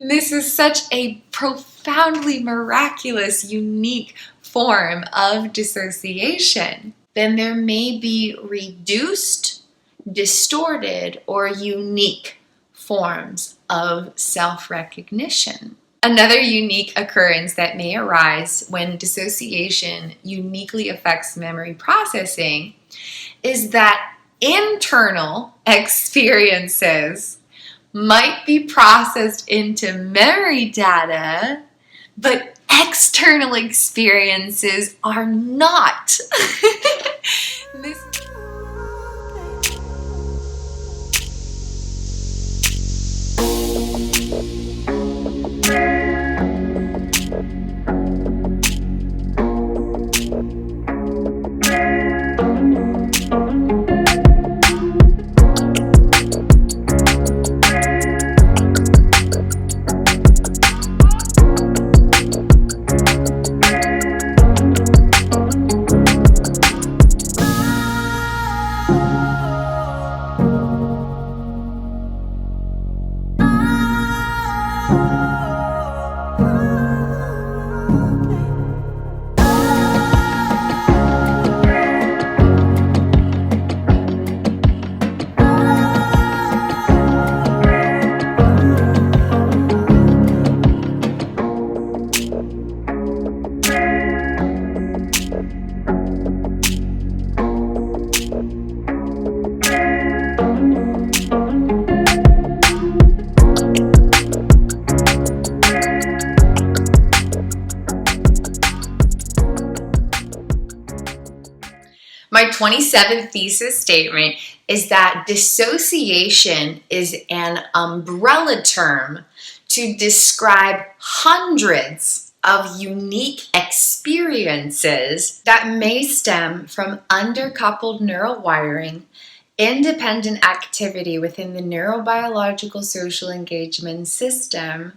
This is such a profoundly miraculous, unique form of dissociation. Then there may be reduced, distorted, or unique forms of self-recognition. Another unique occurrence that may arise when dissociation uniquely affects memory processing is that internal experiences might be processed into memory data, but external experiences are not. My 27th thesis statement is that dissociation is an umbrella term to describe hundreds of unique experiences that may stem from undercoupled neural wiring, independent activity within the neurobiological social engagement system,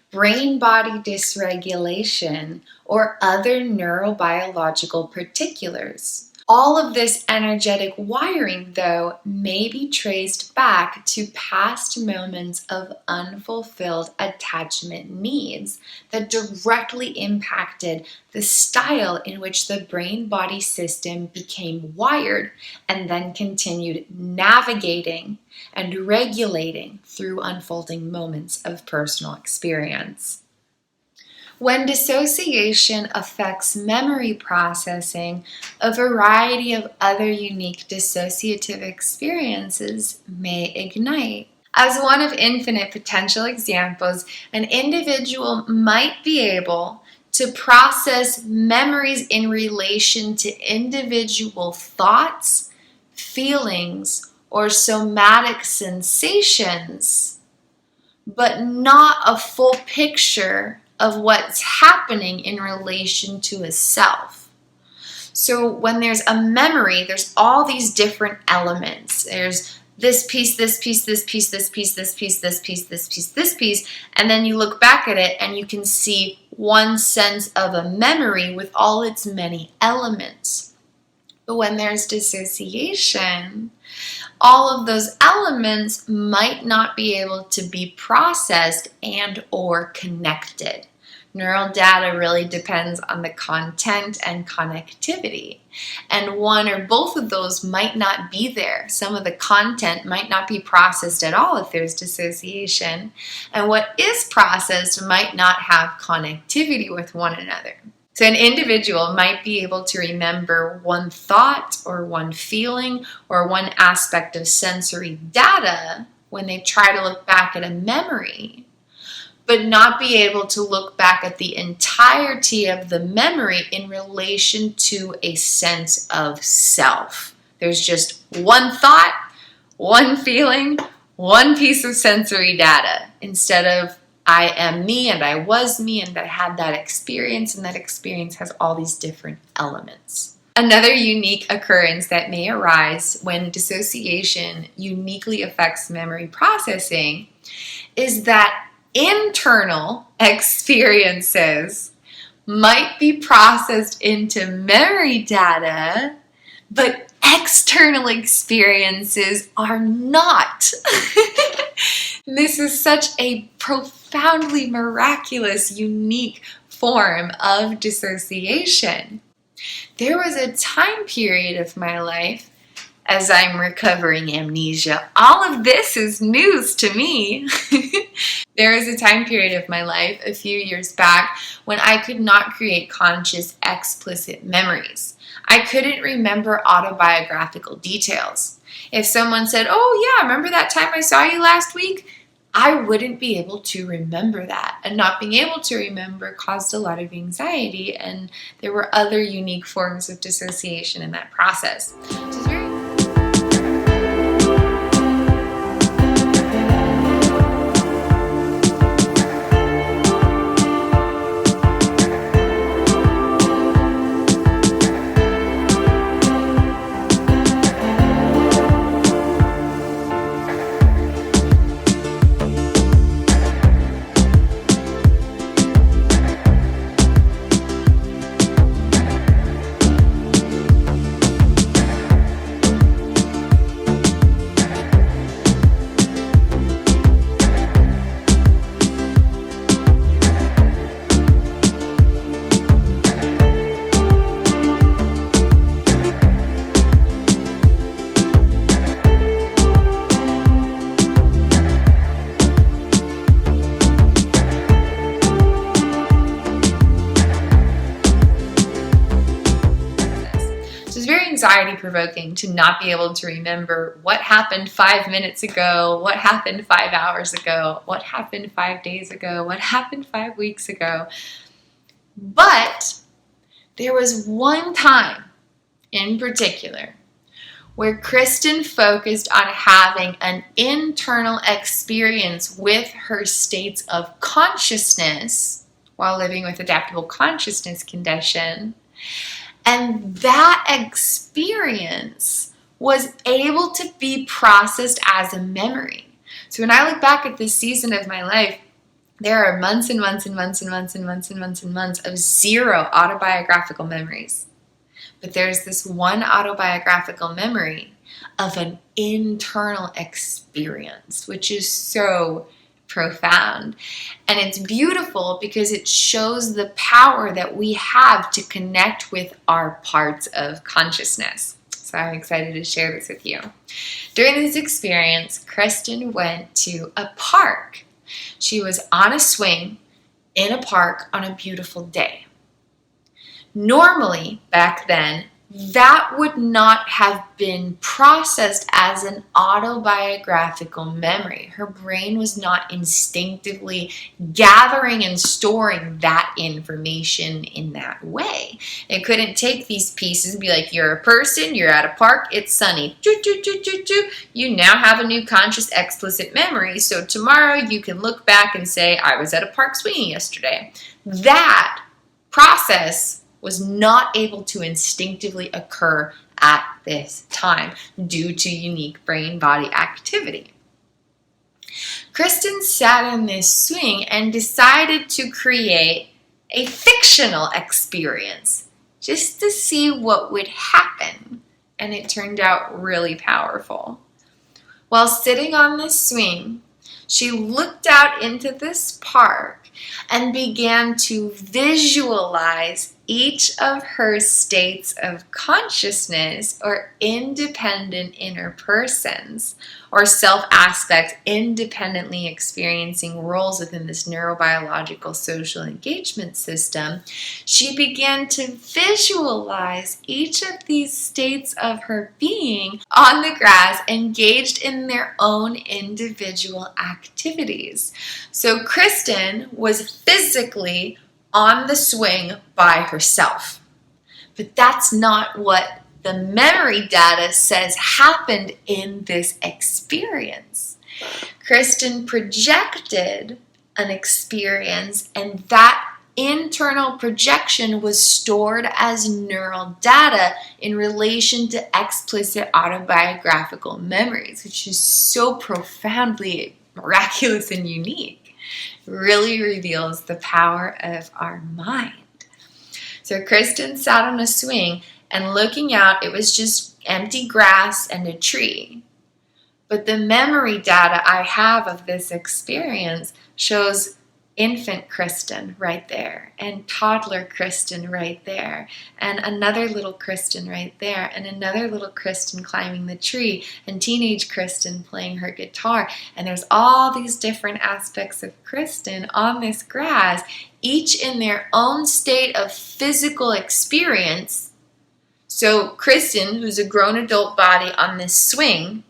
brain-body dysregulation, or other neurobiological particulars. All of this energetic wiring, though, may be traced back to past moments of unfulfilled attachment needs that directly impacted the style in which the brain-body system became wired and then continued navigating and regulating through unfolding moments of personal experience. When dissociation affects memory processing, a variety of other unique dissociative experiences may ignite. As one of infinite potential examples, an individual might be able to process memories in relation to individual thoughts, feelings, or somatic sensations, but not a full picture of what's happening in relation to a self. So when there's a memory, there's all these different elements. There's this piece, this piece, this piece, this piece, this piece, this piece, this piece, this piece, and then you look back at it and you can see one sense of a memory with all its many elements. But when there's dissociation, all of those elements might not be able to be processed and or connected. Neural data really depends on the content and connectivity, and one or both of those might not be there. Some of the content might not be processed at all if there's dissociation, and what is processed might not have connectivity with one another. So an individual might be able to remember one thought or one feeling or one aspect of sensory data when they try to look back at a memory, but not be able to look back at the entirety of the memory in relation to a sense of self. There's just one thought, one feeling, one piece of sensory data, instead of I am me and I was me and I had that experience, and that experience has all these different elements. Another unique occurrence that may arise when dissociation uniquely affects memory processing is that internal experiences might be processed into memory data, but external experiences are not. This is such a profound profoundly miraculous, unique form of dissociation. There was a time period of my life, as I'm recovering amnesia, all of this is news to me. There was a time period of my life a few years back when I could not create conscious, explicit memories. I couldn't remember autobiographical details. If someone said, "Oh yeah, remember that time I saw you last week?" I wouldn't be able to remember that. And not being able to remember caused a lot of anxiety, and there were other unique forms of dissociation in that process. So it's very anxiety provoking to not be able to remember what happened 5 minutes ago, what happened 5 hours ago, what happened 5 days ago, what happened 5 weeks ago. But there was one time in particular where Kristen focused on having an internal experience with her states of consciousness while living with adaptable consciousness condition. And that experience was able to be processed as a memory. So when I look back at this season of my life, there are months and months and months and months and months and months and months of zero autobiographical memories. But there's this one autobiographical memory of an internal experience, which is so profound. And it's beautiful because it shows the power that we have to connect with our parts of consciousness. So I'm excited to share this with you. During this experience, Kristen went to a park. She was on a swing in a park on a beautiful day. Normally, back then, that would not have been processed as an autobiographical memory. Her brain was not instinctively gathering and storing that information in that way. It couldn't take these pieces and be like, you're a person, you're at a park, it's sunny. You now have a new conscious explicit memory, so tomorrow you can look back and say, I was at a park swinging yesterday. That process was not able to instinctively occur at this time due to unique brain-body activity. Kristen sat in this swing and decided to create a fictional experience just to see what would happen, and it turned out really powerful. While sitting on this swing, she looked out into this park and began to visualize each of her states of consciousness or independent inner persons or self aspects independently experiencing roles within this neurobiological social engagement system. She began to visualize each of these states of her being on the grass, engaged in their own individual activities. So Kristen was physically on the swing by herself. But that's not what the memory data says happened in this experience. Kristen projected an experience, and that internal projection was stored as neural data in relation to explicit autobiographical memories, which is so profoundly miraculous and unique. Really reveals the power of our mind. So Kristen sat on a swing, and looking out, it was just empty grass and a tree. But the memory data I have of this experience shows infant Kristen right there, and toddler Kristen right there, and another little Kristen right there, and another little Kristen climbing the tree, and teenage Kristen playing her guitar. And there's all these different aspects of Kristen on this grass, each in their own state of physical experience. So Kristen, who's a grown adult body on this swing,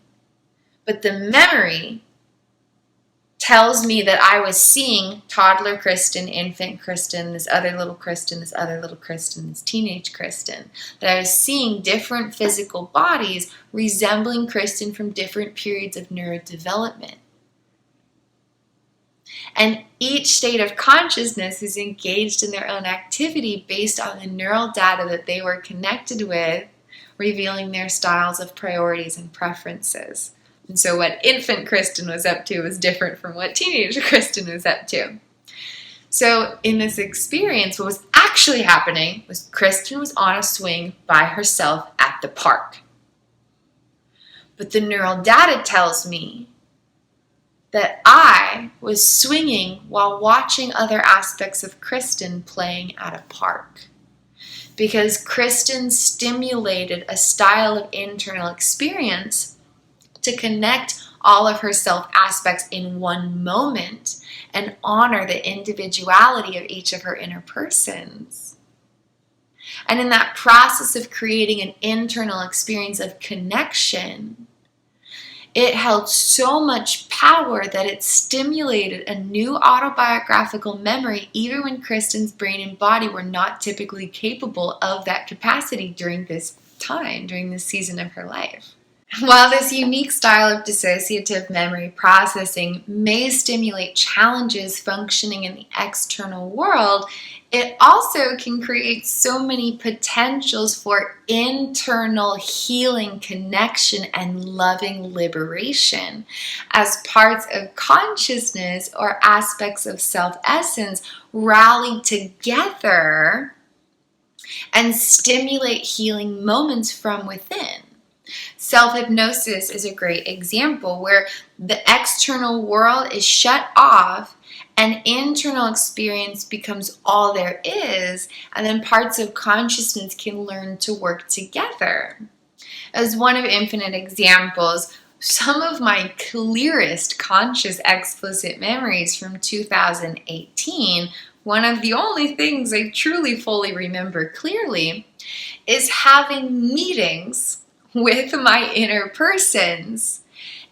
but the memory tells me that I was seeing toddler Kristen, infant Kristen, this other little Kristen, this other little Kristen, this teenage Kristen. That I was seeing different physical bodies resembling Kristen from different periods of neurodevelopment. And each state of consciousness is engaged in their own activity based on the neural data that they were connected with, revealing their styles of priorities and preferences. And so what infant Kristen was up to was different from what teenage Kristen was up to. So in this experience, what was actually happening was Kristen was on a swing by herself at the park. But the neural data tells me that I was swinging while watching other aspects of Kristen playing at a park. Because Kristen stimulated a style of internal experience to connect all of her self aspects in one moment and honor the individuality of each of her inner persons. And in that process of creating an internal experience of connection, it held so much power that it stimulated a new autobiographical memory even when Kristen's brain and body were not typically capable of that capacity during this time, during this season of her life. While this unique style of dissociative memory processing may stimulate challenges functioning in the external world, it also can create so many potentials for internal healing, connection, and loving liberation as parts of consciousness or aspects of self-essence rally together and stimulate healing moments from within. Self-hypnosis is a great example where the external world is shut off and internal experience becomes all there is, and then parts of consciousness can learn to work together. As one of infinite examples, some of my clearest conscious explicit memories from 2018, one of the only things I truly fully remember clearly, is having meetings with my inner persons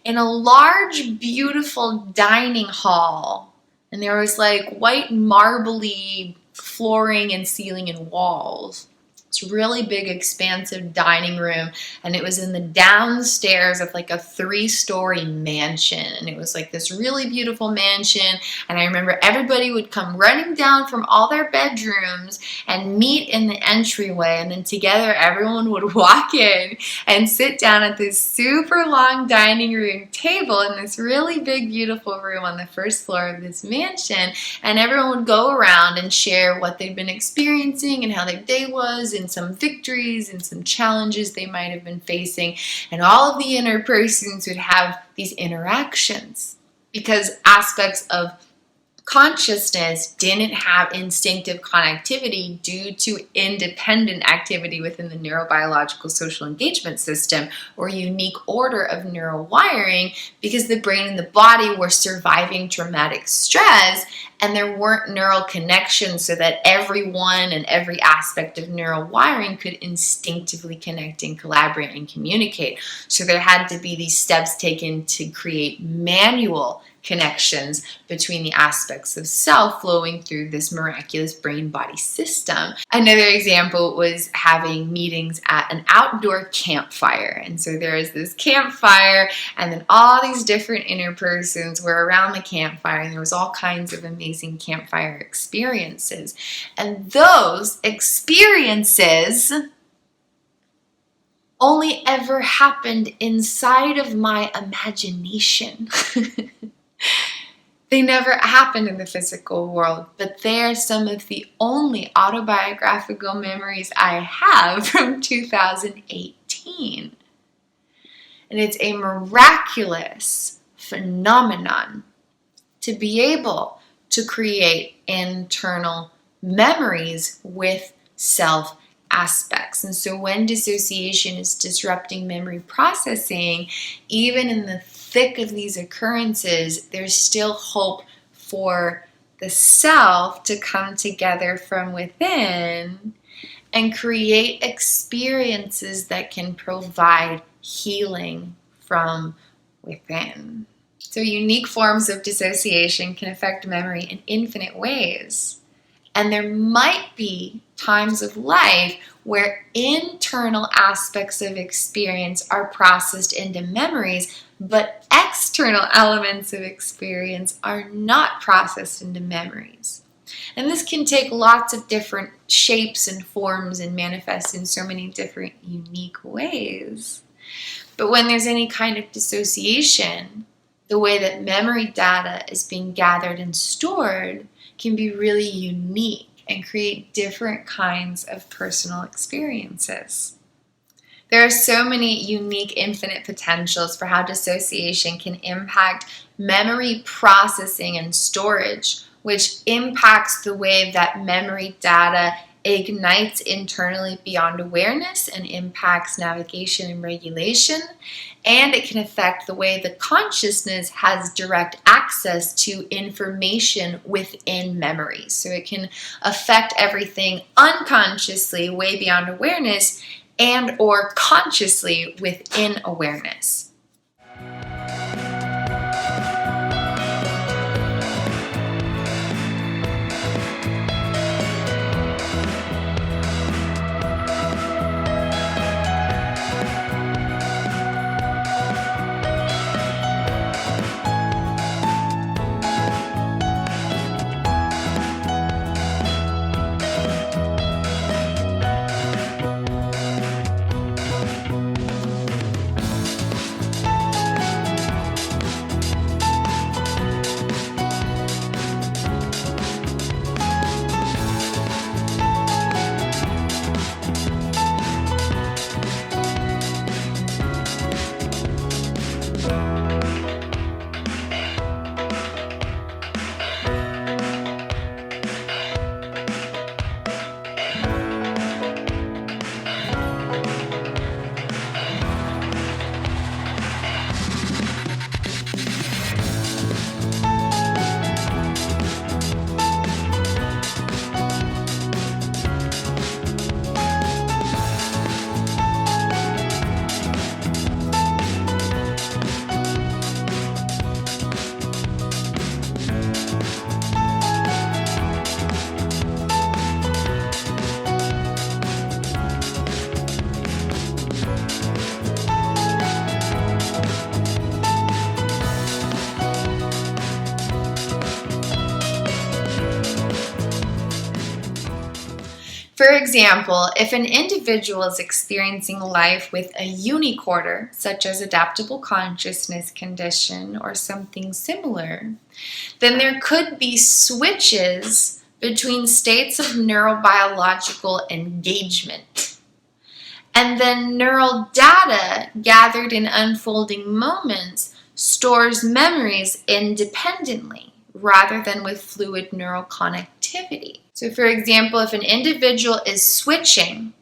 in a large, beautiful dining hall. And there was like white marbly flooring and ceiling and walls. It's a really big, expansive dining room, and it was in the downstairs of like a 3-story mansion, and it was like this really beautiful mansion. And I remember everybody would come running down from all their bedrooms and meet in the entryway, and then together everyone would walk in and sit down at this super long dining room table in this really big, beautiful room on the first floor of this mansion, and everyone would go around and share what they'd been experiencing and how their day was, and some victories and some challenges they might have been facing. And all of the inner persons would have these interactions because aspects of consciousness didn't have instinctive connectivity due to independent activity within the neurobiological social engagement system or unique order of neural wiring, because the brain and the body were surviving traumatic stress and there weren't neural connections so that everyone and every aspect of neural wiring could instinctively connect and collaborate and communicate. So there had to be these steps taken to create manual connections between the aspects of self flowing through this miraculous brain-body system. Another example was having meetings at an outdoor campfire. And so there was this campfire, and then all these different inner persons were around the campfire, and there was all kinds of amazing campfire experiences. And those experiences only ever happened inside of my imagination. They never happened in the physical world, but they're some of the only autobiographical memories I have from 2018. And it's a miraculous phenomenon to be able to create internal memories with self aspects. And so when dissociation is disrupting memory processing, even in the thick of these occurrences, there's still hope for the self to come together from within and create experiences that can provide healing from within. So unique forms of dissociation can affect memory in infinite ways. And there might be times of life where internal aspects of experience are processed into memories, but external elements of experience are not processed into memories. And this can take lots of different shapes and forms and manifest in so many different unique ways. But when there's any kind of dissociation, the way that memory data is being gathered and stored can be really unique and create different kinds of personal experiences. There are so many unique infinite potentials for how dissociation can impact memory processing and storage, which impacts the way that memory data ignites internally beyond awareness and impacts navigation and regulation. And it can affect the way the consciousness has direct access to information within memories. So it can affect everything unconsciously, way beyond awareness, and or consciously within awareness. For example, if an individual is experiencing life with a uniquarter, such as adaptable consciousness condition or something similar, then there could be switches between states of neurobiological engagement. And then neural data gathered in unfolding moments stores memories independently rather than with fluid neural connectivity. So for example, if an individual is switching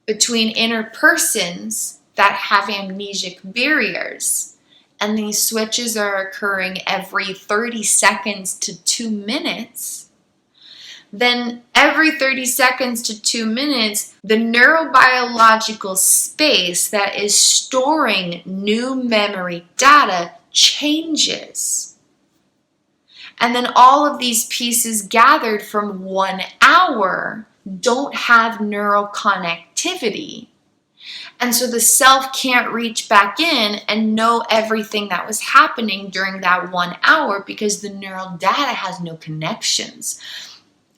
between inner persons that have amnesic barriers, and these switches are occurring every 30 seconds to 2 minutes, then every 30 seconds to 2 minutes, the neurobiological space that is storing new memory data changes. And then all of these pieces gathered from 1 hour don't have neural connectivity. And so the self can't reach back in and know everything that was happening during that 1 hour because the neural data has no connections.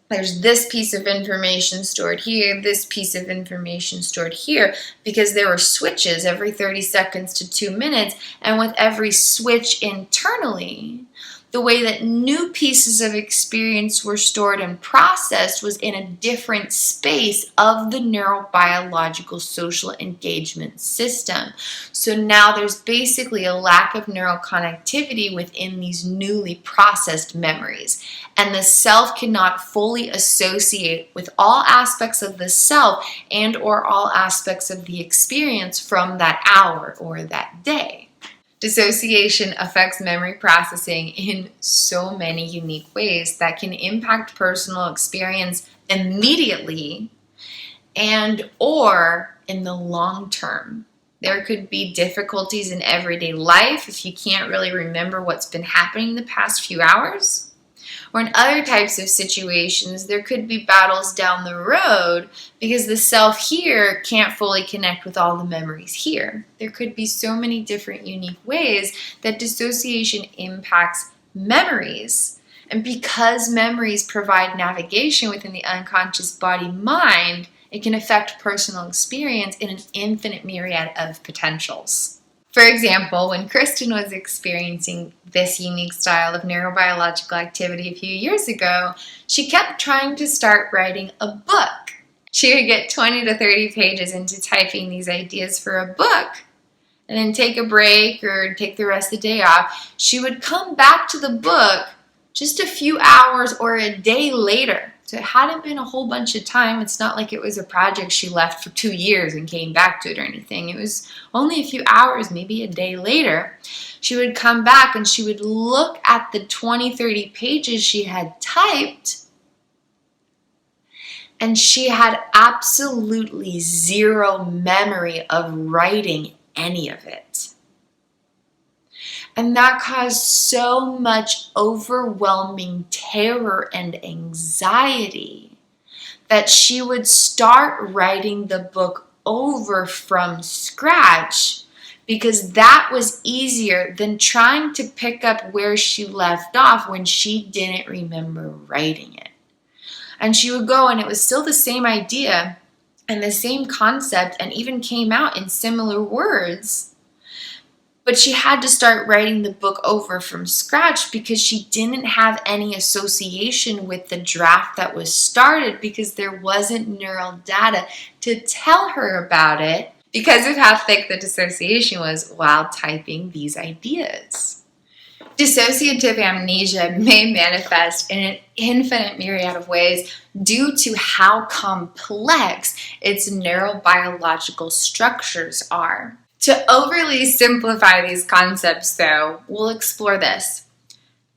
There's this piece of information stored here, this piece of information stored here, because there were switches every 30 seconds to 2 minutes. And with every switch internally, the way that new pieces of experience were stored and processed was in a different space of the neurobiological social engagement system. So now there's basically a lack of neural connectivity within these newly processed memories. And the self cannot fully associate with all aspects of the self and or all aspects of the experience from that hour or that day. Dissociation affects memory processing in so many unique ways that can impact personal experience immediately and or in the long term. There could be difficulties in everyday life if you can't really remember what's been happening the past few hours. Or in other types of situations, there could be battles down the road because the self here can't fully connect with all the memories here. There could be so many different unique ways that dissociation impacts memories. And because memories provide navigation within the unconscious body-mind, it can affect personal experience in an infinite myriad of potentials. For example, when Kristen was experiencing this unique style of neurobiological activity a few years ago, she kept trying to start writing a book. She would get 20 to 30 pages into typing these ideas for a book, and then take a break or take the rest of the day off. She would come back to the book just a few hours or a day later. So it hadn't been a whole bunch of time. It's not like it was a project she left for 2 years and came back to it or anything. It was only a few hours, maybe a day later. She would come back and she would look at the 20, 30 pages she had typed, and she had absolutely zero memory of writing any of it. And that caused so much overwhelming terror and anxiety that she would start writing the book over from scratch because that was easier than trying to pick up where she left off when she didn't remember writing it. And she would go, and it was still the same idea and the same concept, and even came out in similar words. But she had to start writing the book over from scratch because she didn't have any association with the draft that was started because there wasn't neural data to tell her about it because of how thick the dissociation was while typing these ideas. Dissociative amnesia may manifest in an infinite myriad of ways due to how complex its neurobiological structures are. To overly simplify these concepts, though, we'll explore this.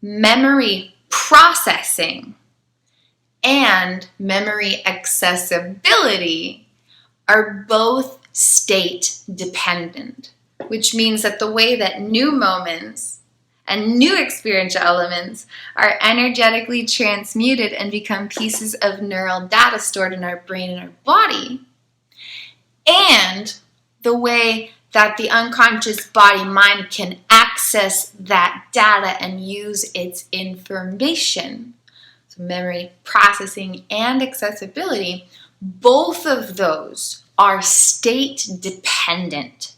Memory processing and memory accessibility are both state dependent, which means that the way that new moments and new experiential elements are energetically transmuted and become pieces of neural data stored in our brain and our body, and the way that the unconscious body-mind can access that data and use its information. So memory processing and accessibility, both of those are state dependent.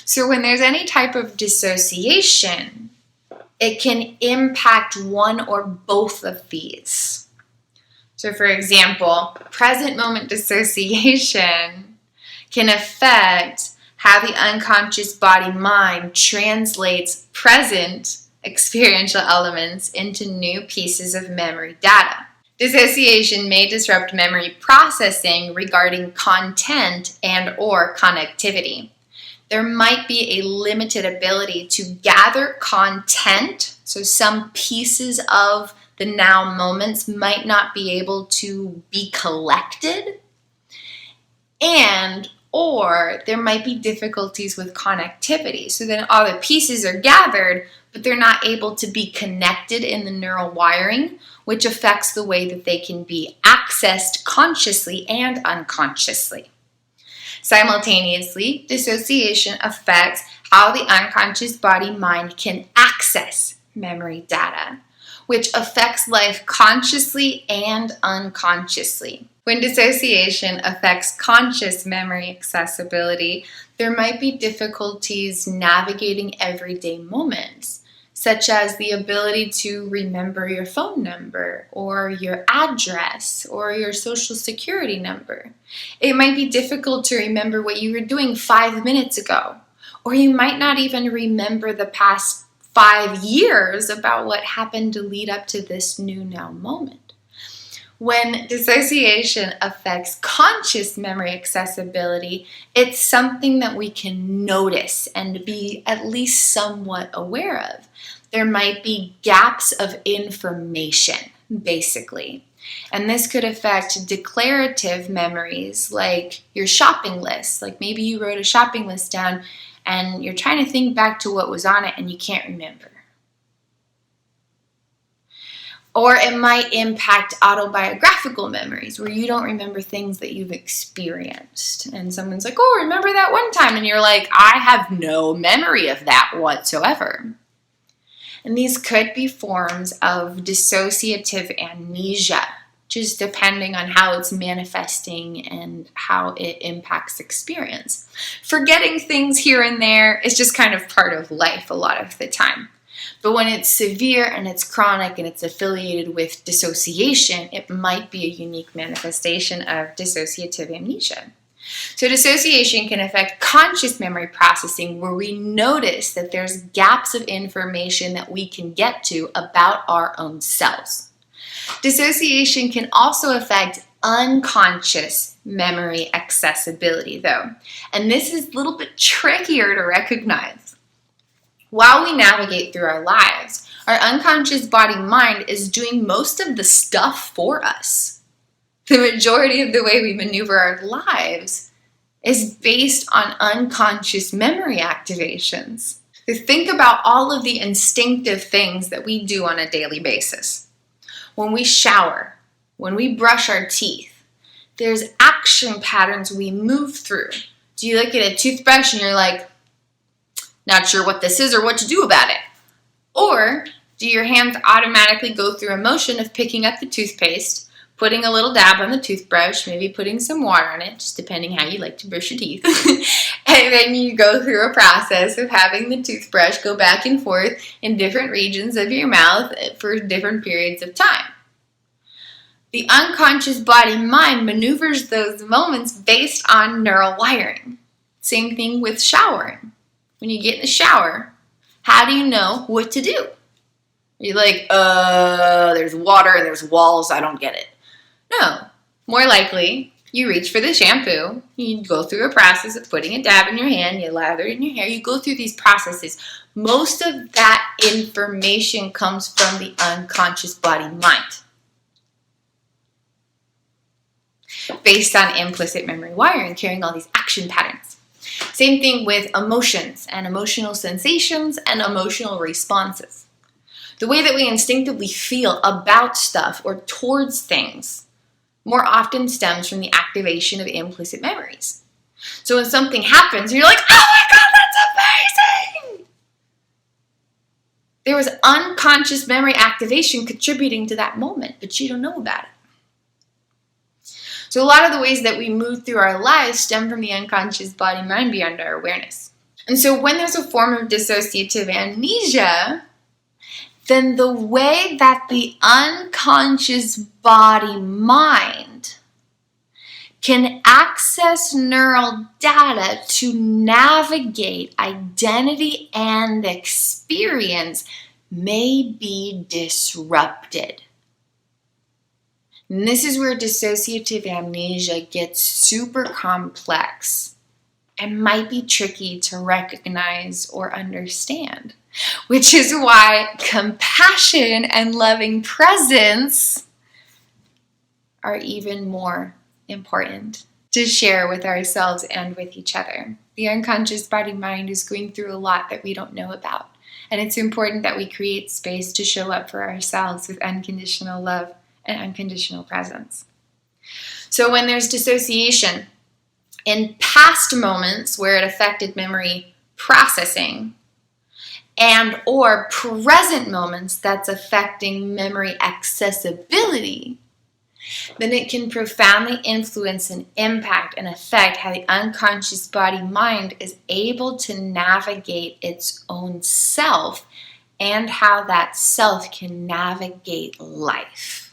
So when there's any type of dissociation, it can impact one or both of these. So for example, present moment dissociation can affect how the unconscious body-mind translates present experiential elements into new pieces of memory data. Dissociation may disrupt memory processing regarding content and or connectivity. There might be a limited ability to gather content, so some pieces of the now moments might not be able to be collected, and or there might be difficulties with connectivity. So then all the pieces are gathered, but they're not able to be connected in the neural wiring, which affects the way that they can be accessed consciously and unconsciously. Simultaneously, dissociation affects how the unconscious body-mind can access memory data, which affects life consciously and unconsciously. When dissociation affects conscious memory accessibility, there might be difficulties navigating everyday moments, such as the ability to remember your phone number or your address or your social security number. It might be difficult to remember what you were doing 5 minutes ago, or you might not even remember the past 5 years about what happened to lead up to this new now moment. When dissociation affects conscious memory accessibility, it's something that we can notice and be at least somewhat aware of. There might be gaps of information, basically. And this could affect declarative memories like your shopping list. Like maybe you wrote a shopping list down and you're trying to think back to what was on it and you can't remember. Or it might impact autobiographical memories where you don't remember things that you've experienced. And someone's like, oh, remember that one time? And you're like, I have no memory of that whatsoever. And these could be forms of dissociative amnesia, just depending on how it's manifesting and how it impacts experience. Forgetting things here and there is just kind of part of life a lot of the time. But when it's severe and it's chronic and it's affiliated with dissociation, it might be a unique manifestation of dissociative amnesia. So dissociation can affect conscious memory processing where we notice that there's gaps of information that we can get to about our own selves. Dissociation can also affect unconscious memory accessibility though, and this is a little bit trickier to recognize. While we navigate through our lives, our unconscious body-mind is doing most of the stuff for us. The majority of the way we maneuver our lives is based on unconscious memory activations. So think about all of the instinctive things that we do on a daily basis. When we shower, when we brush our teeth, there's action patterns we move through. Do you look at a toothbrush and you're like, not sure what this is or what to do about it? Or do your hands automatically go through a motion of picking up the toothpaste, putting a little dab on the toothbrush, maybe putting some water on it, just depending how you like to brush your teeth. And then you go through a process of having the toothbrush go back and forth in different regions of your mouth for different periods of time. The unconscious body-mind maneuvers those moments based on neural wiring. Same thing with showering. When you get in the shower, how do you know what to do? You're like, there's water and there's walls, I don't get it. No, more likely, you reach for the shampoo, you go through a process of putting a dab in your hand, you lather it in your hair, you go through these processes. Most of that information comes from the unconscious body-mind, based on implicit memory wiring, carrying all these action patterns. Same thing with emotions and emotional sensations and emotional responses. The way that we instinctively feel about stuff or towards things more often stems from the activation of implicit memories. So when something happens, you're like, oh my God, that's amazing! There was unconscious memory activation contributing to that moment, but you don't know about it. So a lot of the ways that we move through our lives stem from the unconscious body-mind beyond our awareness. And so when there's a form of dissociative amnesia, then the way that the unconscious body-mind can access neural data to navigate identity and experience may be disrupted. And this is where dissociative amnesia gets super complex and might be tricky to recognize or understand, which is why compassion and loving presence are even more important to share with ourselves and with each other. The unconscious body-mind is going through a lot that we don't know about, and it's important that we create space to show up for ourselves with unconditional love and unconditional presence. So when there's dissociation, in past moments where it affected memory processing, and or present moments that's affecting memory accessibility, then it can profoundly influence and impact and affect how the unconscious body-mind is able to navigate its own self and how that self can navigate life.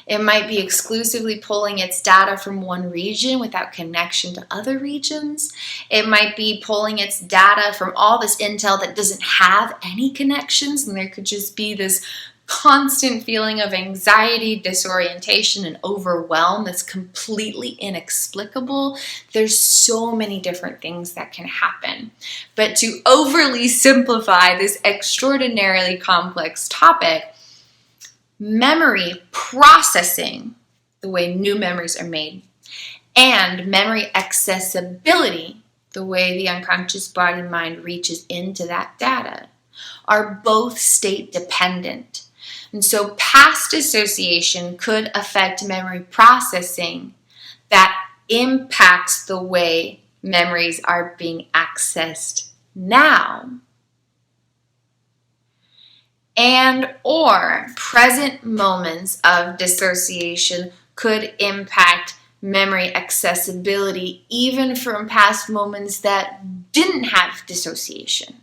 It might be exclusively pulling its data from one region without connection to other regions. It might be pulling its data from all this intel that doesn't have any connections, and there could just be this constant feeling of anxiety, disorientation, and overwhelm that's completely inexplicable. There's so many different things that can happen. But to overly simplify this extraordinarily complex topic, memory processing, the way new memories are made, and memory accessibility, the way the unconscious body-mind reaches into that data, are both state dependent. And so past dissociation could affect memory processing that impacts the way memories are being accessed now. And or present moments of dissociation could impact memory accessibility even from past moments that didn't have dissociation.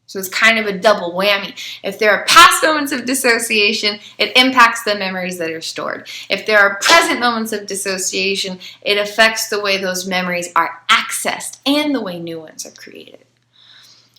So it's kind of a double whammy. If there are past moments of dissociation, it impacts the memories that are stored. If there are present moments of dissociation, it affects the way those memories are accessed and the way new ones are created.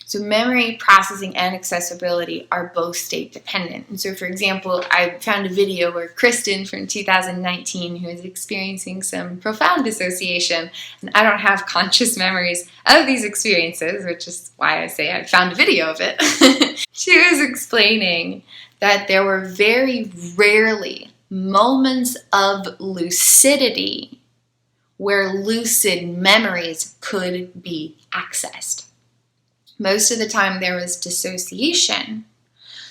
So memory processing and accessibility are both state dependent. And so, for example, I found a video where Kristen from 2019, who is experiencing some profound dissociation, and I don't have conscious memories of these experiences, which is why I say I found a video of it. She was explaining that there were very rarely moments of lucidity where lucid memories could be accessed. Most of the time there was dissociation,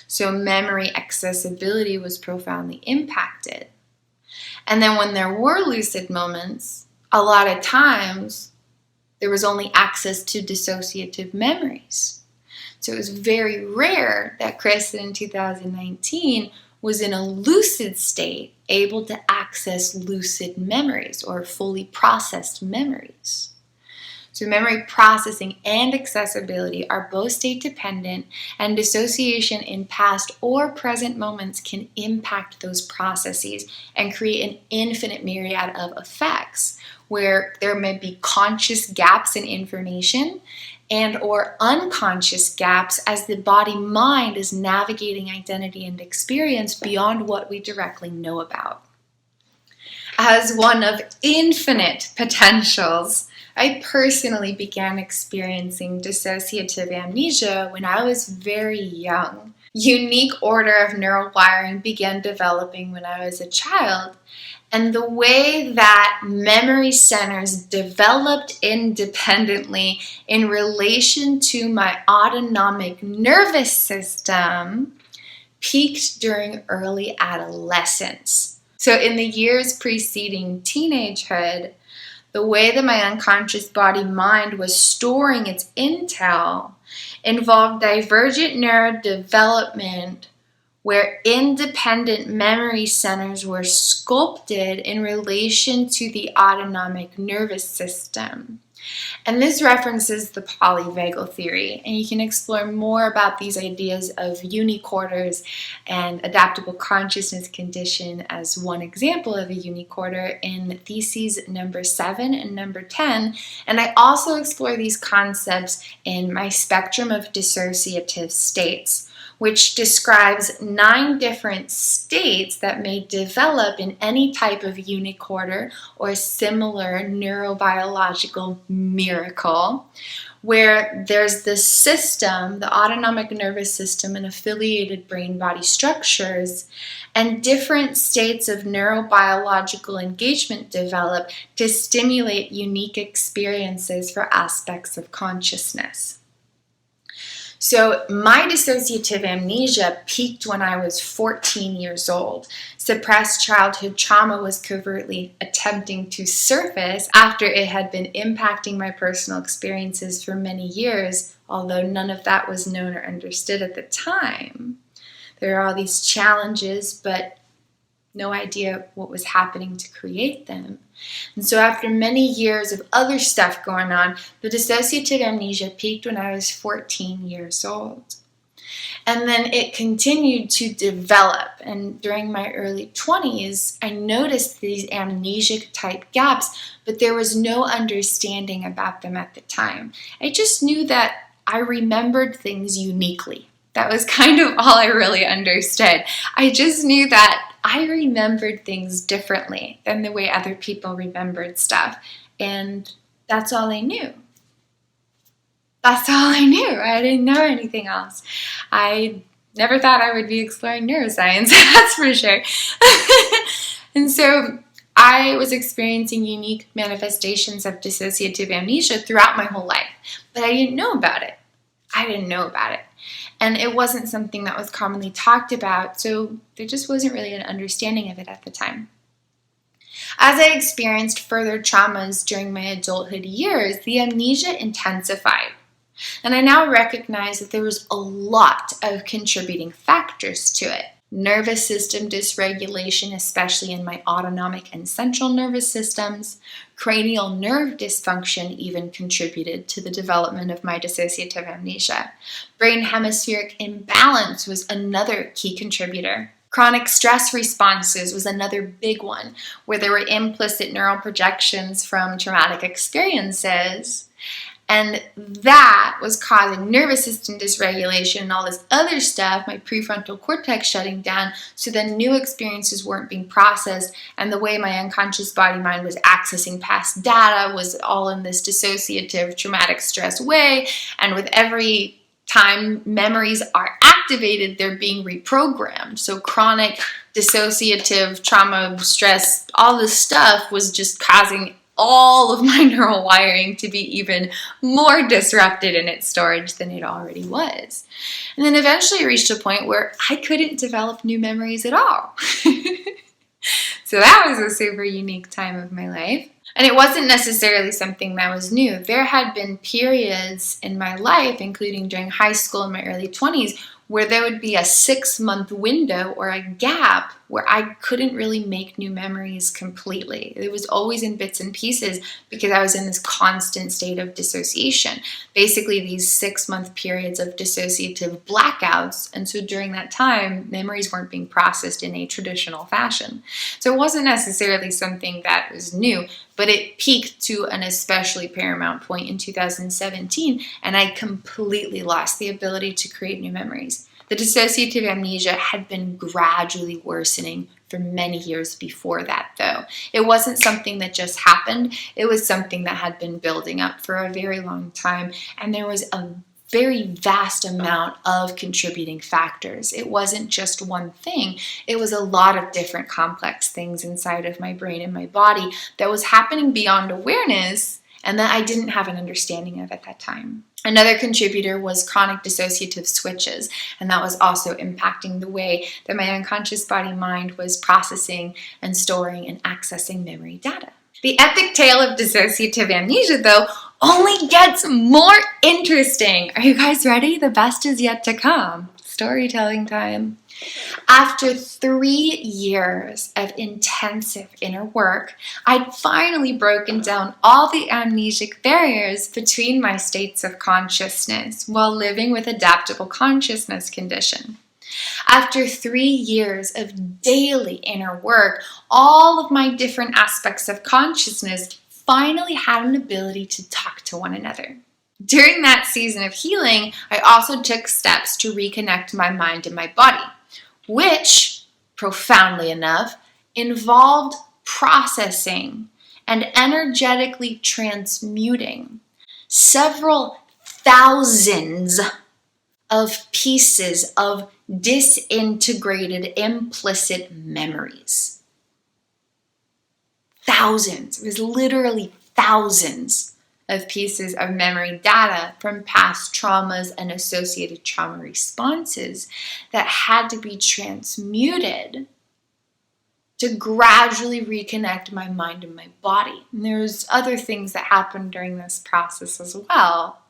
so memory accessibility was profoundly impacted. And then when there were lucid moments, a lot of times there was only access to dissociative memories. So it was very rare that Kristen in 2019 was in a lucid state, able to access lucid memories or fully processed memories. So memory processing and accessibility are both state dependent, and dissociation in past or present moments can impact those processes and create an infinite myriad of effects where there may be conscious gaps in information and or unconscious gaps as the body-mind is navigating identity and experience beyond what we directly know about. As one of infinite potentials, I personally began experiencing dissociative amnesia when I was very young. Unique order of neural wiring began developing when I was a child, and the way that memory centers developed independently in relation to my autonomic nervous system peaked during early adolescence. So in the years preceding teenagehood, the way that my unconscious body-mind was storing its intel involved divergent neurodevelopment where independent memory centers were sculpted in relation to the autonomic nervous system. And this references the polyvagal theory, and you can explore more about these ideas of uniquarters and adaptable consciousness condition as one example of a uniquarter in theses number 7 and number 10. And I also explore these concepts in my spectrum of dissociative states, which describes 9 different states that may develop in any type of uniquarter or similar neurobiological miracle, where there's this system, the autonomic nervous system and affiliated brain-body structures, and different states of neurobiological engagement develop to stimulate unique experiences for aspects of consciousness. So my dissociative amnesia peaked when I was 14 years old. Suppressed childhood trauma was covertly attempting to surface after it had been impacting my personal experiences for many years, although none of that was known or understood at the time. There are all these challenges, but no idea what was happening to create them. And so after many years of other stuff going on, the dissociative amnesia peaked when I was 14 years old. And then it continued to develop. And during my early 20s, I noticed these amnesic type gaps, but there was no understanding about them at the time. I just knew that I remembered things uniquely. That was kind of all I really understood. I just knew that I remembered things differently than the way other people remembered stuff. And that's all I knew. That's all I knew. I didn't know anything else. I never thought I would be exploring neuroscience, that's for sure. And so I was experiencing unique manifestations of dissociative amnesia throughout my whole life, but I didn't know about it. And it wasn't something that was commonly talked about, so there just wasn't really an understanding of it at the time. As I experienced further traumas during my adulthood years, the amnesia intensified. And I now recognize that there was a lot of contributing factors to it. Nervous system dysregulation, especially in my autonomic and central nervous systems. Cranial nerve dysfunction even contributed to the development of my dissociative amnesia. Brain hemispheric imbalance was another key contributor. Chronic stress responses was another big one, where there were implicit neural projections from traumatic experiences. And that was causing nervous system dysregulation and all this other stuff, my prefrontal cortex shutting down, so then new experiences weren't being processed, and the way my unconscious body-mind was accessing past data was all in this dissociative traumatic stress way, and with every time memories are activated, they're being reprogrammed. So chronic dissociative trauma, stress, all this stuff was just causing all of my neural wiring to be even more disrupted in its storage than it already was. And then eventually reached a point where I couldn't develop new memories at all. So that was a super unique time of my life. And it wasn't necessarily something that was new. There had been periods in my life, including during high school and my early 20s, where there would be a 6-month window or a gap where I couldn't really make new memories completely. It was always in bits and pieces because I was in this constant state of dissociation. Basically, these 6-month periods of dissociative blackouts. And so during that time, memories weren't being processed in a traditional fashion. So it wasn't necessarily something that was new, but it peaked to an especially paramount point in 2017, and I completely lost the ability to create new memories. The dissociative amnesia had been gradually worsening for many years before that, though. It wasn't something that just happened. It was something that had been building up for a very long time, and there was a very vast amount of contributing factors. It wasn't just one thing. It was a lot of different complex things inside of my brain and my body that was happening beyond awareness and that I didn't have an understanding of at that time. Another contributor was chronic dissociative switches, and that was also impacting the way that my unconscious body-mind was processing and storing and accessing memory data. The epic tale of dissociative amnesia, though, only gets more interesting. Are you guys ready? The best is yet to come. storytelling time. After 3 years of intensive inner work, I'd finally broken down all the amnesic barriers between my states of consciousness while living with adaptable consciousness condition. After 3 years of daily inner work, all of my different aspects of consciousness finally had an ability to talk to one another. During that season of healing, I also took steps to reconnect my mind and my body, which, profoundly enough, involved processing and energetically transmuting several thousands of pieces of disintegrated implicit memories. Thousands. It was literally thousands of pieces of memory data from past traumas and associated trauma responses that had to be transmuted to gradually reconnect my mind and my body. And there's other things that happened during this process as well.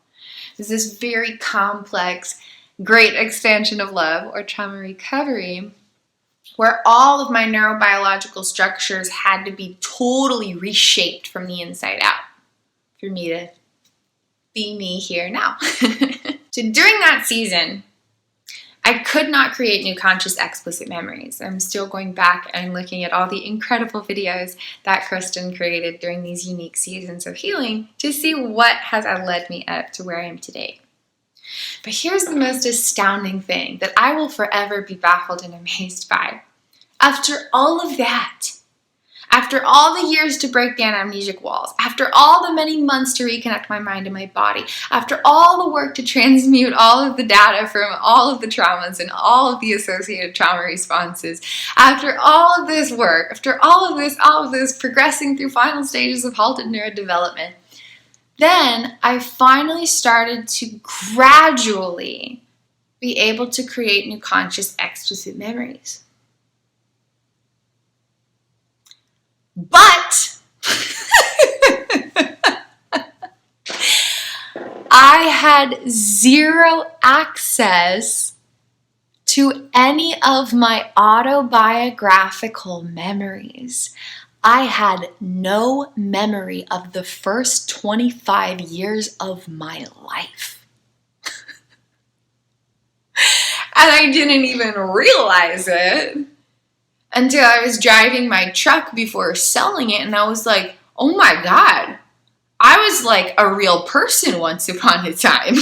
There's this very complex, great expansion of love or trauma recovery where all of my neurobiological structures had to be totally reshaped from the inside out for me to be me here now. So during that season, I could not create new conscious explicit memories. I'm still going back and looking at all the incredible videos that Kristen created during these unique seasons of healing to see what has led me up to where I am today. But here's the most astounding thing that I will forever be baffled and amazed by. After all of that, after all the years to break down amnesic walls, after all the many months to reconnect my mind and my body, after all the work to transmute all of the data from all of the traumas and all of the associated trauma responses, after all of this work, after all of this progressing through final stages of halted neurodevelopment, then I finally started to gradually be able to create new conscious explicit memories. But I had zero access to any of my autobiographical memories. I had no memory of the first 25 years of my life. And I didn't even realize it until I was driving my truck before selling it, and I was like, oh my God, I was like a real person once upon a time.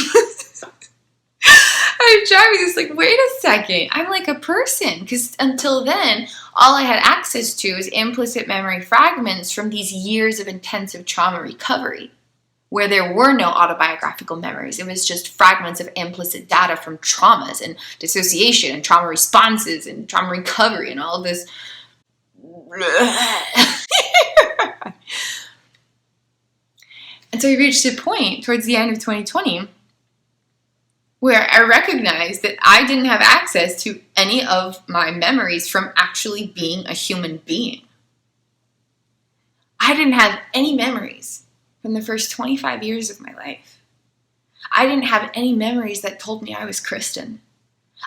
I'm driving this like, wait a second, I'm like a person. Because until then, all I had access to is implicit memory fragments from these years of intensive trauma recovery, where there were no autobiographical memories. It was just fragments of implicit data from traumas and dissociation and trauma responses and trauma recovery and all of this. And so we reached a point towards the end of 2020 where I recognized that I didn't have access to any of my memories from actually being a human being. I didn't have any memories from the first 25 years of my life. I didn't have any memories that told me I was Kristen.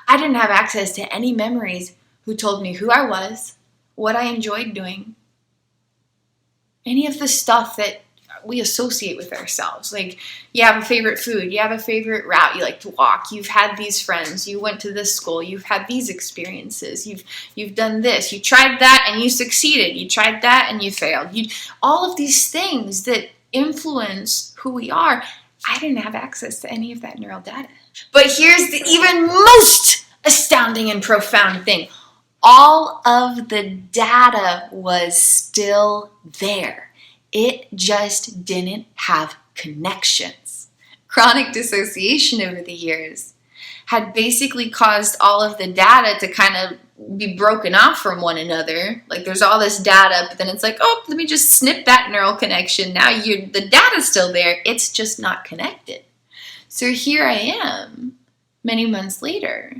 I didn't have access to any memories who told me who I was, what I enjoyed doing, any of the stuff that we associate with ourselves. Like, you have a favorite food, you have a favorite route you like to walk, you've had these friends, you went to this school, you've had these experiences, you've done this, you tried that and you succeeded, you tried that and you failed. All of these things that influence who we are, I didn't have access to any of that neural data. But here's the even most astounding and profound thing. All of the data was still there. It just didn't have connections. Chronic dissociation over the years had basically caused all of the data to kind of be broken off from one another. Like, there's all this data, but then it's like, oh, let me just snip that neural connection. Now the data's still there. It's just not connected. So here I am, many months later,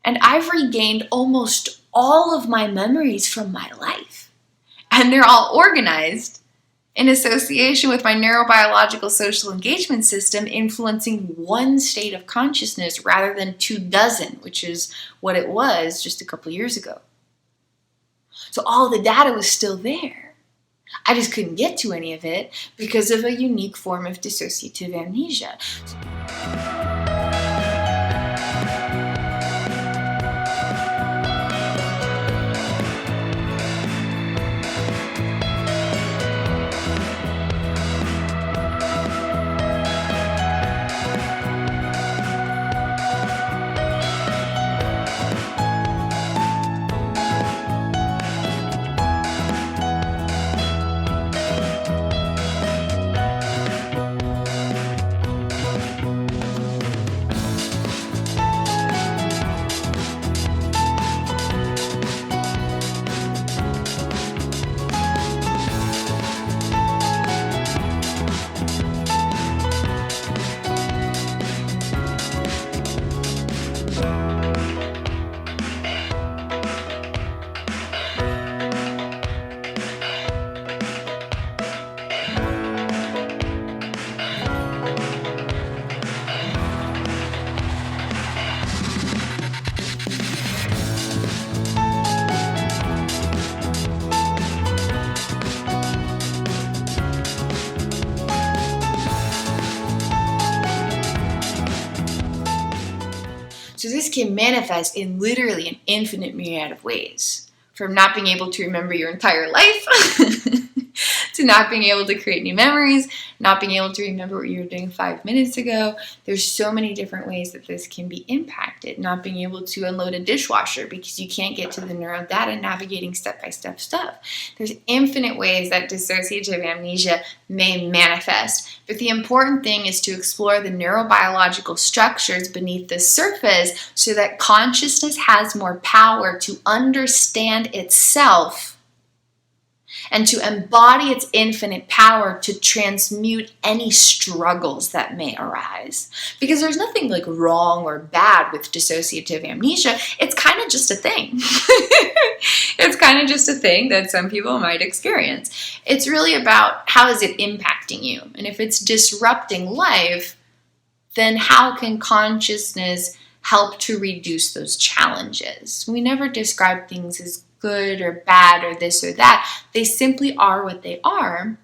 and I've regained almost all of my memories from my life. And they're all organized in association with my neurobiological social engagement system influencing one state of consciousness rather than 24, which is what it was just a couple years ago. So all the data was still there. I just couldn't get to any of it because of a unique form of dissociative amnesia. So this can manifest in literally an infinite myriad of ways. From not being able to remember your entire life, to not being able to create new memories, not being able to remember what you were doing 5 minutes ago. There's so many different ways that this can be impacted. Not being able to unload a dishwasher because you can't get to the neural data navigating step-by-step stuff. There's infinite ways that dissociative amnesia may manifest. But the important thing is to explore the neurobiological structures beneath the surface so that consciousness has more power to understand itself and to embody its infinite power to transmute any struggles that may arise. Because there's nothing like wrong or bad with dissociative amnesia. It's kind of just a thing. It's kind of just a thing that some people might experience. It's really about how is it impacting you? And if it's disrupting life, then how can consciousness help to reduce those challenges? We never describe things as good or bad or this or that. They simply are what they are.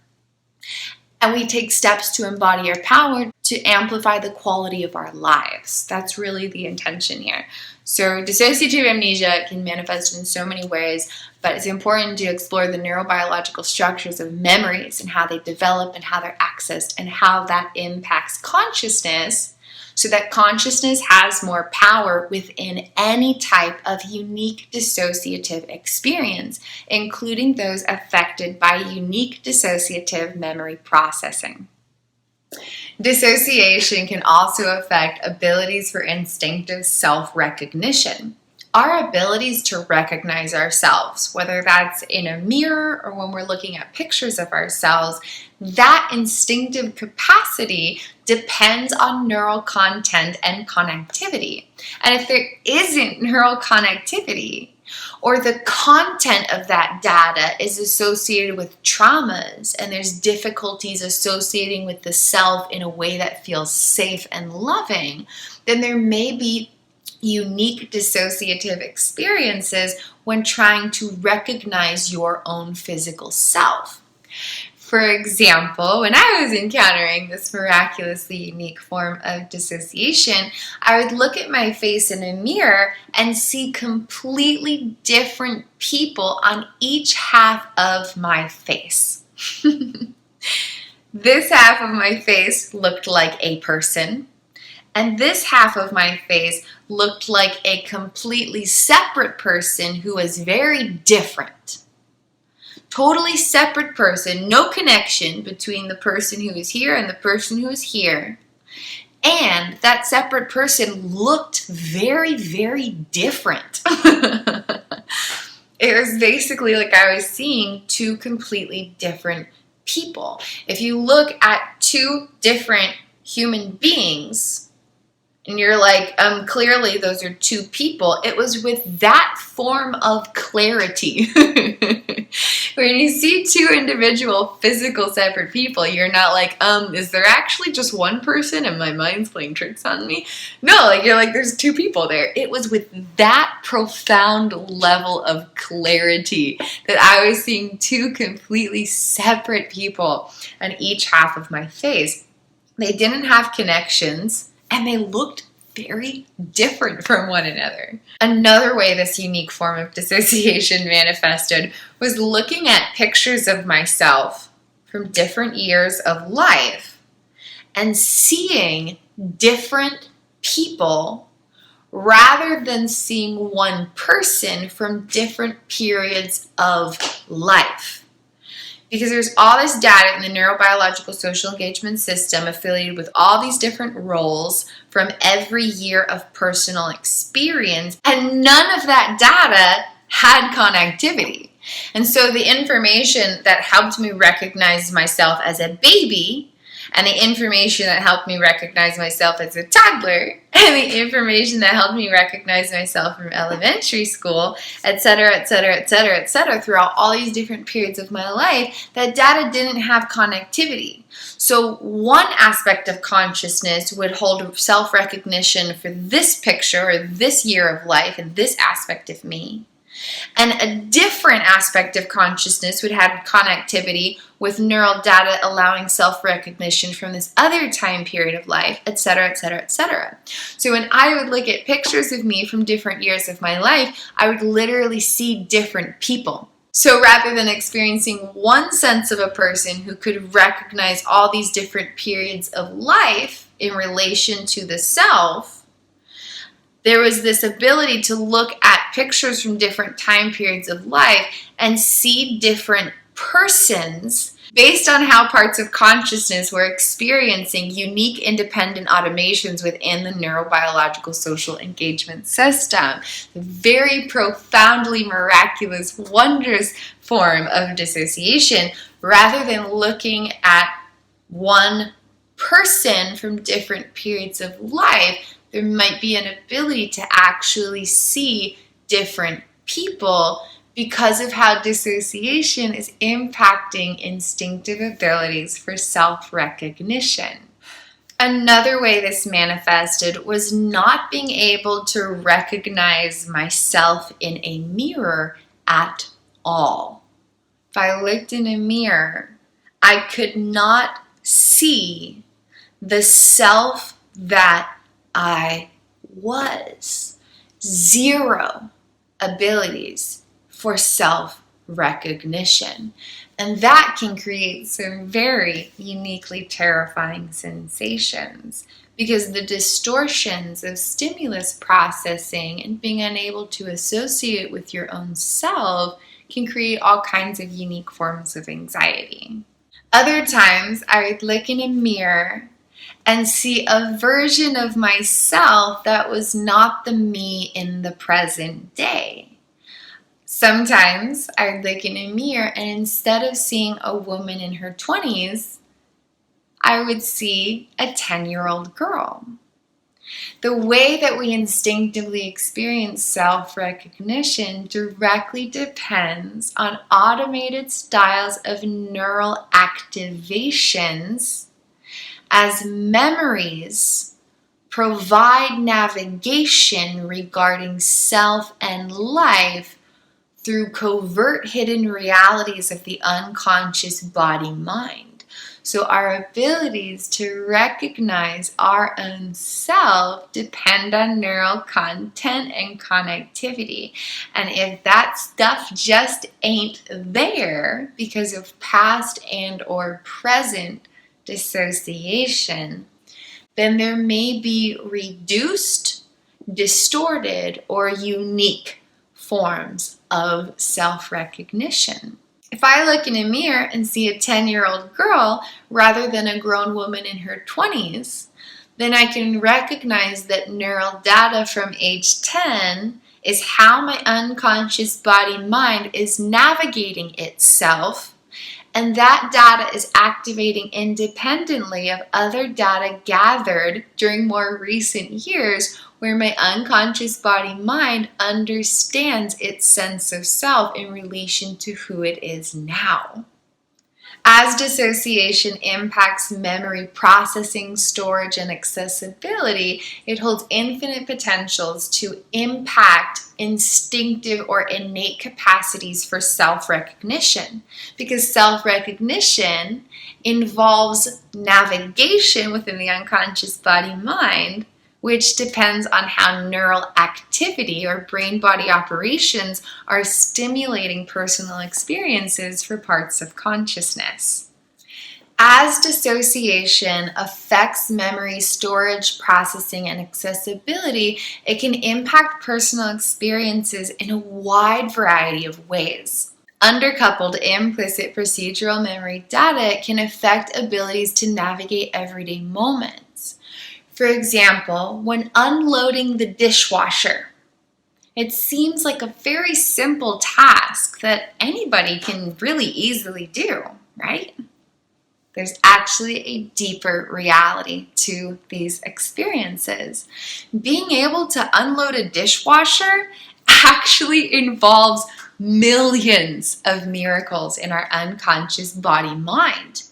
And we take steps to embody our power to amplify the quality of our lives. That's really the intention here. So dissociative amnesia can manifest in so many ways, but it's important to explore the neurobiological structures of memories and how they develop and how they're accessed and how that impacts consciousness, so that consciousness has more power within any type of unique dissociative experience, including those affected by unique dissociative memory processing. Dissociation can also affect abilities for instinctive self-recognition. Our abilities to recognize ourselves, whether that's in a mirror or when we're looking at pictures of ourselves, that instinctive capacity depends on neural content and connectivity. And if there isn't neural connectivity, or the content of that data is associated with traumas and there's difficulties associating with the self in a way that feels safe and loving, then there may be unique dissociative experiences when trying to recognize your own physical self. For example, when I was encountering this miraculously unique form of dissociation, I would look at my face in a mirror and see completely different people on each half of my face. This half of my face looked like a person, and this half of my face looked like a completely separate person who was very different. Totally separate person, no connection between the person who is here and the person who is here. And that separate person looked very, very different. It was basically like I was seeing two completely different people. If you look at two different human beings, And you're like, clearly those are two people. It was with that form of clarity. When you see two individual physical separate people, you're not like, is there actually just one person and my mind's playing tricks on me? No, like you're like, there's two people there. It was with that profound level of clarity that I was seeing two completely separate people on each half of my face. They didn't have connections, and they looked very different from one another. Another way this unique form of dissociation manifested was looking at pictures of myself from different years of life and seeing different people rather than seeing one person from different periods of life. Because there's all this data in the neurobiological social engagement system affiliated with all these different roles from every year of personal experience, and none of that data had connectivity. And so the information that helped me recognize myself as a baby, and the information that helped me recognize myself as a toddler, and the information that helped me recognize myself from elementary school, etc., etc., etc., etc., throughout all these different periods of my life, that data didn't have connectivity. So one aspect of consciousness would hold self-recognition for this picture or this year of life and this aspect of me. And a different aspect of consciousness would have connectivity with neural data allowing self-recognition from this other time period of life, etc., etc., etc. So when I would look at pictures of me from different years of my life, I would literally see different people. So rather than experiencing one sense of a person who could recognize all these different periods of life in relation to the self, there was this ability to look at pictures from different time periods of life and see different persons based on how parts of consciousness were experiencing unique independent automations within the neurobiological social engagement system. A very profoundly miraculous, wondrous form of dissociation, rather than looking at one person from different periods of life. There might be an ability to actually see different people because of how dissociation is impacting instinctive abilities for self-recognition. Another way this manifested was not being able to recognize myself in a mirror at all. If I looked in a mirror, I could not see the self that I was. Zero abilities for self-recognition. And that can create some very uniquely terrifying sensations because the distortions of stimulus processing and being unable to associate with your own self can create all kinds of unique forms of anxiety. Other times, I would look in a mirror and see a version of myself that was not the me in the present day. Sometimes I'd look in a mirror and instead of seeing a woman in her 20s, I would see a 10-year-old girl. The way that we instinctively experience self-recognition directly depends on automated styles of neural activations as memories provide navigation regarding self and life through covert hidden realities of the unconscious body-mind. So our abilities to recognize our own self depend on neural content and connectivity. And if that stuff just ain't there because of past and or present dissociation, then there may be reduced, distorted, or unique forms of self-recognition. If I look in a mirror and see a 10-year-old girl rather than a grown woman in her 20s, then I can recognize that neural data from age 10 is how my unconscious body-mind is navigating itself And that data is activating independently of other data gathered during more recent years, where my unconscious body-mind understands its sense of self in relation to who it is now. As dissociation impacts memory processing, storage, and accessibility, it holds infinite potentials to impact instinctive or innate capacities for self-recognition, because self-recognition involves navigation within the unconscious body-mind, which depends on how neural activity or brain-body operations are stimulating personal experiences for parts of consciousness. As dissociation affects memory, storage, processing, and accessibility, it can impact personal experiences in a wide variety of ways. Undercoupled implicit procedural memory data can affect abilities to navigate everyday moments. For example, when unloading the dishwasher, it seems like a very simple task that anybody can really easily do, right? There's actually a deeper reality to these experiences. Being able to unload a dishwasher actually involves millions of miracles in our unconscious body-mind.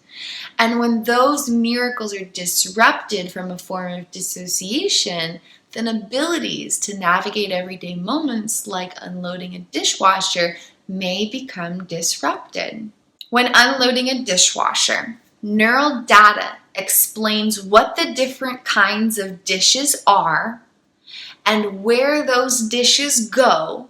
And when those miracles are disrupted from a form of dissociation, then abilities to navigate everyday moments like unloading a dishwasher may become disrupted. When unloading a dishwasher, neural data explains what the different kinds of dishes are and where those dishes go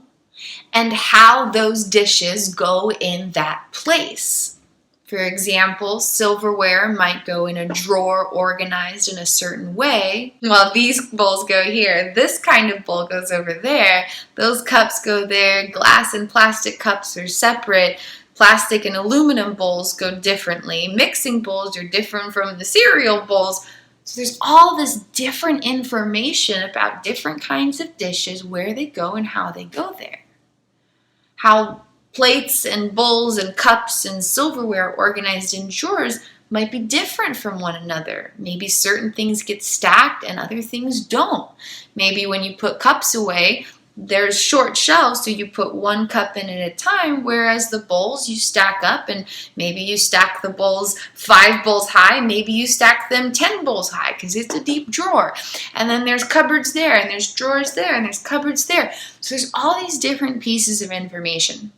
and how those dishes go in that place. For example, silverware might go in a drawer organized in a certain way. While these bowls go here, this kind of bowl goes over there. Those cups go there. Glass and plastic cups are separate. Plastic and aluminum bowls go differently. Mixing bowls are different from the cereal bowls. So there's all this different information about different kinds of dishes, where they go and how they go there. How plates and bowls and cups and silverware organized in drawers might be different from one another. Maybe certain things get stacked and other things don't. Maybe when you put cups away, there's short shelves, so you put one cup in at a time, whereas the bowls you stack up, and maybe you stack the bowls 5 bowls high, maybe you stack them 10 bowls high because it's a deep drawer. And then there's cupboards there, and there's drawers there, and there's cupboards there. So there's all these different pieces of information.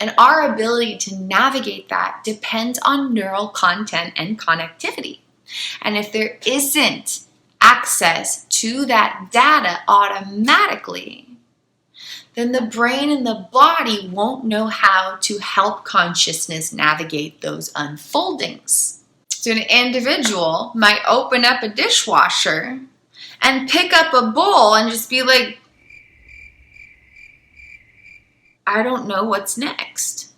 And our ability to navigate that depends on neural content and connectivity. And if there isn't access to that data automatically, then the brain and the body won't know how to help consciousness navigate those unfoldings. So an individual might open up a dishwasher and pick up a bowl and just be like, I don't know what's next.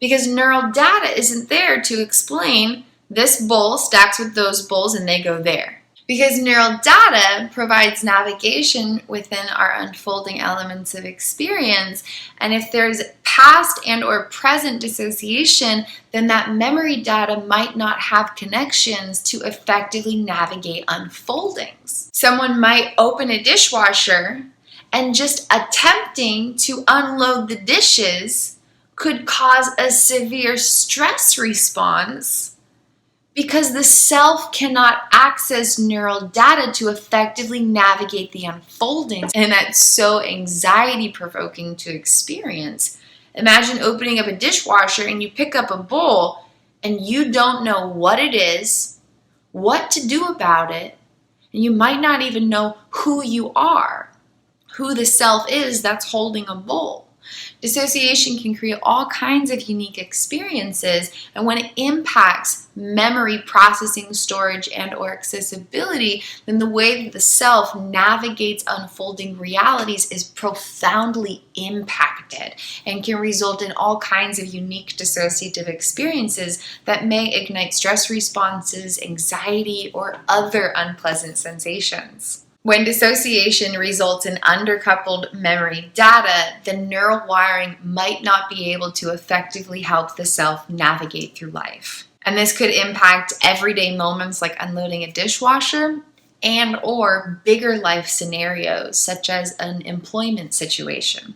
Because neural data isn't there to explain this bowl stacks with those bowls and they go there. Because neural data provides navigation within our unfolding elements of experience, and if there's past and or present dissociation, then that memory data might not have connections to effectively navigate unfoldings. Someone might open a dishwasher and just attempting to unload the dishes could cause a severe stress response because the self cannot access neural data to effectively navigate the unfoldings. And that's so anxiety-provoking to experience. Imagine opening up a dishwasher and you pick up a bowl and you don't know what it is, what to do about it, and you might not even know who you are, who the self is that's holding a bowl. Dissociation can create all kinds of unique experiences, and when it impacts memory, processing, storage, and or accessibility, then the way that the self navigates unfolding realities is profoundly impacted and can result in all kinds of unique dissociative experiences that may ignite stress responses, anxiety, or other unpleasant sensations. When dissociation results in undercoupled memory data, the neural wiring might not be able to effectively help the self navigate through life. And this could impact everyday moments like unloading a dishwasher and or bigger life scenarios such as an employment situation.